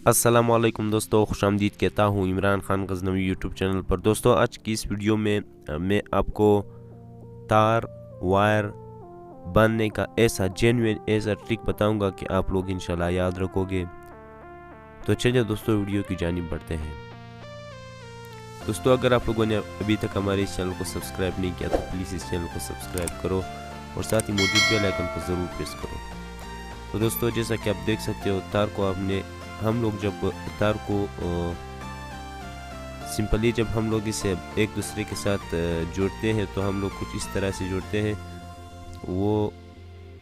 अस्सलाम वालेकुम दोस्तों, खुशामदीद कहता हूँ इमरान खान गज़नवी यूट्यूब चैनल पर। दोस्तों, आज की इस वीडियो में मैं आपको तार वायर बांधने का ऐसा जेन्युइन ऐसा ट्रिक बताऊंगा कि आप लोग इंशाल्लाह याद रखोगे। तो चलिए दोस्तों, वीडियो की जानिब बढ़ते हैं। दोस्तों, अगर आप लोगों ने अभी तक हमारे इस चैनल को सब्सक्राइब नहीं किया तो प्लीज़ इस चैनल को सब्सक्राइब करो और साथ ही मौजूद बेल आइकन को ज़रूर प्रेस करो। तो दोस्तों, जैसा कि आप देख सकते हो, तार को हम लोग जब तार को सिंपली जब हम लोग इसे एक दूसरे के साथ जोड़ते हैं तो हम लोग कुछ इस तरह से जोड़ते हैं। वो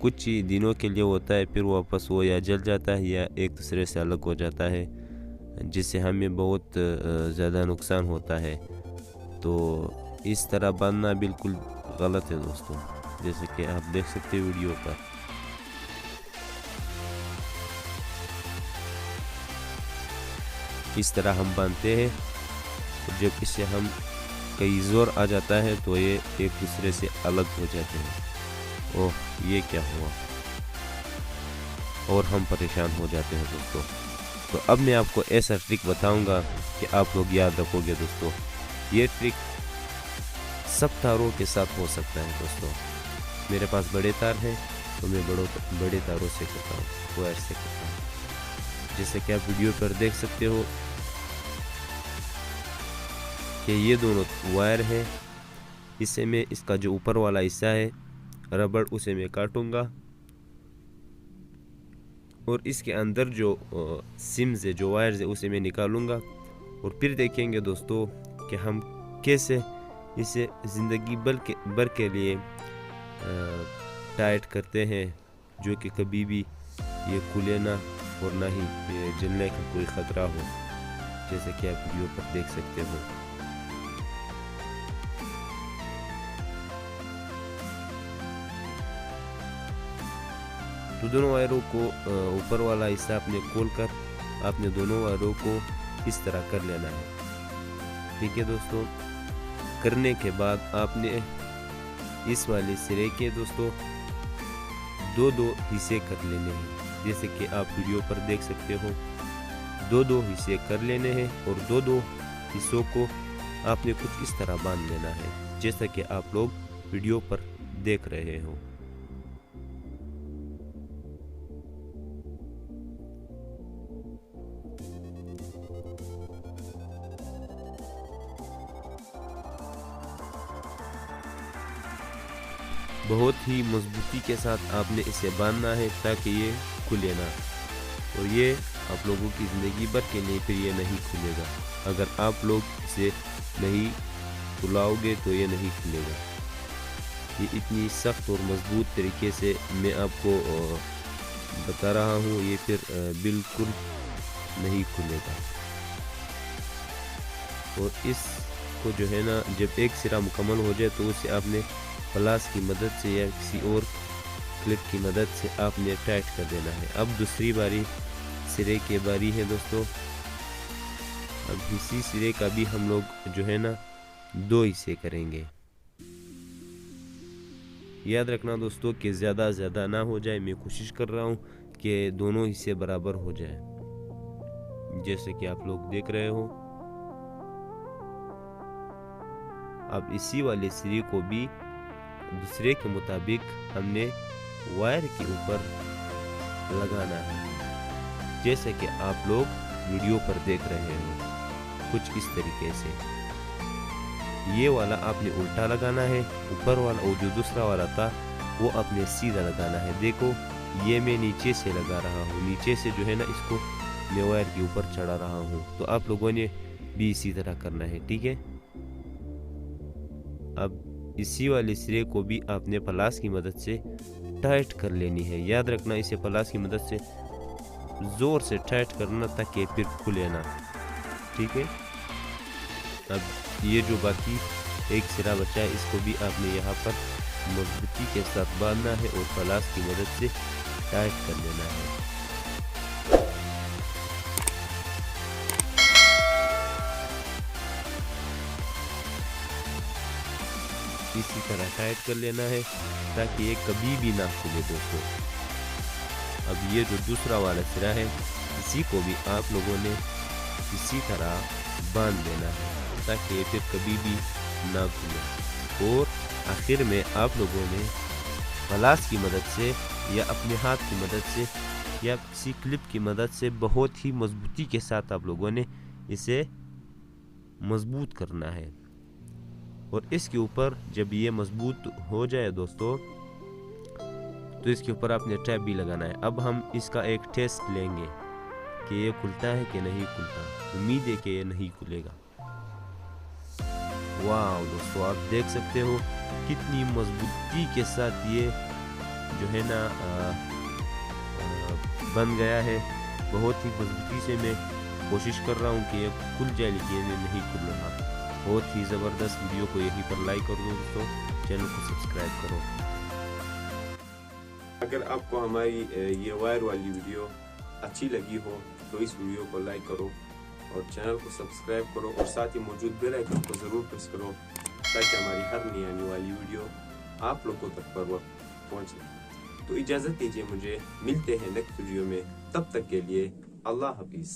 कुछ ही दिनों के लिए होता है, फिर वापस वो या जल जाता है या एक दूसरे से अलग हो जाता है, जिससे हमें बहुत ज़्यादा नुकसान होता है। तो इस तरह बांधना बिल्कुल गलत है दोस्तों, जैसे कि आप देख सकते हैं वीडियो पर। इस तरह हम बांधते हैं और जब इससे हम कई जोर आ जाता है तो ये एक दूसरे से अलग हो जाते हैं। ओह, ये क्या हुआ, और हम परेशान हो जाते हैं दोस्तों। तो अब मैं आपको ऐसा ट्रिक बताऊंगा कि आप लोग याद रखोगे दोस्तों। ये ट्रिक सब तारों के साथ हो सकता है दोस्तों। मेरे पास बड़े तार हैं तो मैं बड़े तारों से करता हूँ, वायर से करता हूँ। जैसे कि आप वीडियो पर देख सकते हो कि ये दोनों वायर है। इसे मैं इसका जो ऊपर वाला हिस्सा है रबड़, उसे मैं काटूंगा और इसके अंदर जो सिम्स है, जो वायर्स है, उसे मैं निकालूंगा। और फिर देखेंगे दोस्तों कि हम कैसे इसे ज़िंदगी भर के लिए टाइट करते हैं, जो कि कभी भी ये खुले ना और ना ही जलने का कोई ख़तरा हो, जैसे कि आप वीडियो पर देख सकते हो। तो दोनों वायरों को ऊपर वाला हिस्सा आपने खोल कर आपने दोनों वायरों को इस तरह कर लेना है। ठीक है दोस्तों, करने के बाद आपने इस वाले सिरे के दोस्तों दो हिस्से कर लेने हैं, जैसे कि आप वीडियो पर देख सकते हो। दो हिस्से कर लेने हैं और दो हिस्सों को आपने कुछ इस तरह बांध लेना है, जैसा कि आप लोग वीडियो पर देख रहे हो। बहुत ही मजबूती के साथ आपने इसे बांधना है ताकि ये खुले ना, और ये आप लोगों की ज़िंदगी भर के लिए फिर ये नहीं खुलेगा। अगर आप लोग इसे नहीं खुलाओगे तो ये नहीं खुलेगा। ये इतनी सख्त और मजबूत तरीके से मैं आपको बता रहा हूँ, ये फिर बिल्कुल नहीं खुलेगा। और इसको जो है ना, जब एक सिरा मुकम्मल हो जाए तो उसे आपने प्लास की मदद से या किसी और क्लिप की मदद से आपने टाइट कर देना है। अब दूसरी सिरे की बारी है दोस्तों। अब इसी सिरे का भी हम लोग जो है ना दो हिस्से करेंगे। याद रखना दोस्तों कि ज़्यादा ना हो जाए। मैं कोशिश कर रहा हूँ कि दोनों हिस्से बराबर हो जाए, जैसे कि आप लोग देख रहे हो। अब इसी वाले सिरे को भी दूसरे के मुताबिक हमने वायर के ऊपर लगाना है, जैसे कि आप लोग वीडियो पर देख रहे हो, कुछ इस तरीके से। ये वाला आपने उल्टा लगाना है, ऊपर वाला और जो दूसरा वाला था वो आपने सीधा लगाना है। देखो, ये मैं नीचे से लगा रहा हूँ, नीचे से जो है ना इसको मैं वायर के ऊपर चढ़ा रहा हूँ। तो आप लोगों ने भी इसी तरह करना है, ठीक है। अब इसी वाले सिरे को भी आपने प्लास की मदद से टाइट कर लेनी है। याद रखना, इसे प्लास की मदद से ज़ोर से टाइट करना ताकि फिर खुले ना, ठीक है। अब ये जो बाकी एक सिरा बचा है, इसको भी आपने यहाँ पर मजबूती के साथ बांधना है और प्लास की मदद से टाइट कर लेना है। इसी तरह टाइट कर लेना है ताकि ये कभी भी ना खुले दोस्तों। अब ये जो दूसरा वाला सिरा है इसी को भी आप लोगों ने इसी तरह बांध देना है ताकि फिर कभी भी ना खुले। और आखिर में आप लोगों ने गलास की मदद से या अपने हाथ की मदद से या किसी क्लिप की मदद से बहुत ही मजबूती के साथ आप लोगों ने इसे मजबूत करना है। और इसके ऊपर जब ये मजबूत हो जाए दोस्तों, तो इसके ऊपर आपने टैप भी लगाना है। अब हम इसका एक टेस्ट लेंगे कि ये खुलता है कि नहीं खुलता। उम्मीद है कि ये नहीं खुलेगा। वाह दोस्तों, आप देख सकते हो कितनी मजबूती के साथ ये जो है ना बन गया है। बहुत ही मजबूती से मैं कोशिश कर रहा हूँ कि ये खुल जाए, लेकिन ये नहीं खुल रहा। बहुत ही ज़बरदस्त वीडियो को यहीं पर लाइक कर दो दोस्तों, चैनल को सब्सक्राइब करो। अगर आपको हमारी ये वायर वाली वीडियो अच्छी लगी हो तो इस वीडियो को लाइक करो और चैनल को सब्सक्राइब करो और साथ ही मौजूद बेल आइकन को ज़रूर प्रेस करो ताकि हमारी हर नई आने वाली वीडियो आप लोगों तक पर वक्त पहुँचे। तो इजाज़त दीजिए मुझे, मिलते हैं नेक्स्ट वीडियो में। तब तक के लिए अल्लाह हाफिज़।